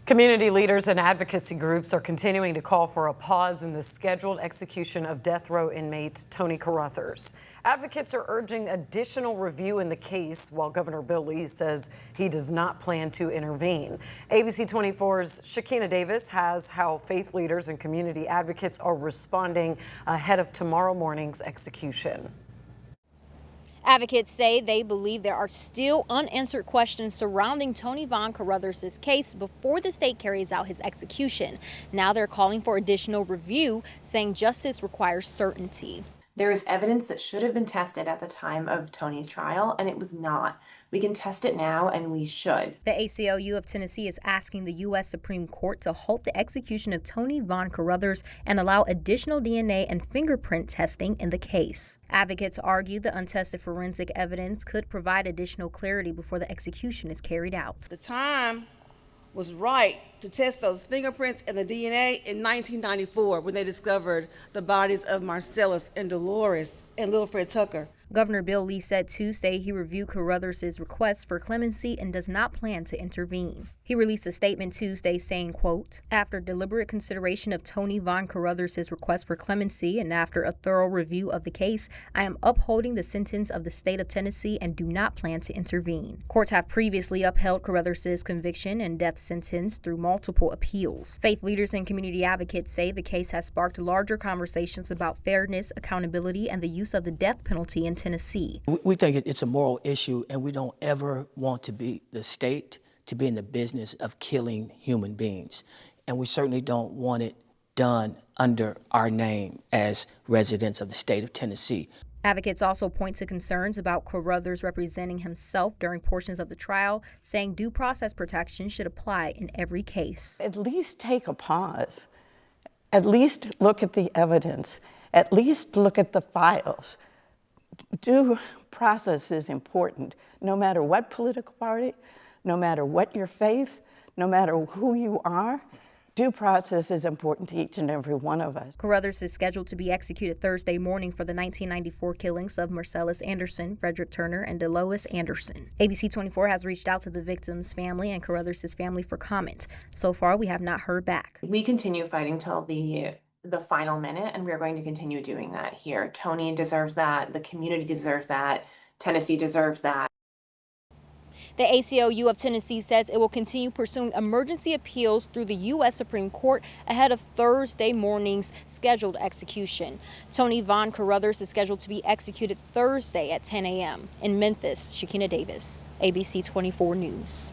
Community leaders and advocacy groups are continuing to call for a pause in the scheduled execution of death row inmate Tony Carruthers. Advocates are urging additional review in the case, while Governor Bill Lee says he does not plan to intervene. ABC 24's Shakina Davis has how faith leaders and community advocates are responding ahead of tomorrow morning's execution. Advocates say they believe there are still unanswered questions surrounding Tony Carruthers' case before the state carries out his execution. Now they're calling for additional review, saying justice requires certainty. There is evidence that should have been tested at the time of Tony's trial, and it was not. We can test it now, and we should. The ACLU of Tennessee is asking the U.S. Supreme Court to halt the execution of Tony Carruthers and allow additional DNA and fingerprint testing in the case. Advocates argue the untested forensic evidence could provide additional clarity before the execution is carried out. The time was right to test those fingerprints and the DNA in 1994 when they discovered the bodies of Marcellus and Dolores and Little Fred Tucker. Governor Bill Lee said Tuesday he reviewed Carruthers' request for clemency and does not plan to intervene. He released a statement Tuesday saying, quote, "After deliberate consideration of Tony Carruthers' request for clemency and after a thorough review of the case, I am upholding the sentence of the state of Tennessee and do not plan to intervene." Courts have previously upheld Carruthers' conviction and death sentence through multiple appeals. Faith leaders and community advocates say the case has sparked larger conversations about fairness, accountability, and the use of the death penalty in Tennessee. We think it's a moral issue, and we don't ever want to be the state to be in the business of killing human beings. And we certainly don't want it done under our name as residents of the state of Tennessee. Advocates also point to concerns about Carruthers representing himself during portions of the trial, saying due process protection should apply in every case. At least take a pause. At least look at the evidence. At least look at the files. Due process is important, no matter what political party, no matter what your faith, no matter who you are. Due process is important to each and every one of us. Carruthers is scheduled to be executed Thursday morning for the 1994 killings of Marcellus Anderson, Frederick Turner, and Delois Anderson. ABC 24 has reached out to the victim's family and Carruthers' family for comment. So far, we have not heard back. We continue fighting till the final minute, and we're going to continue doing that here. Tony deserves that. The community deserves that. Tennessee deserves that. The ACLU of Tennessee says it will continue pursuing emergency appeals through the U.S. Supreme Court ahead of Thursday morning's scheduled execution. Tony Carruthers is scheduled to be executed Thursday at 10 a.m. In Memphis, Shakina Davis, ABC 24 News.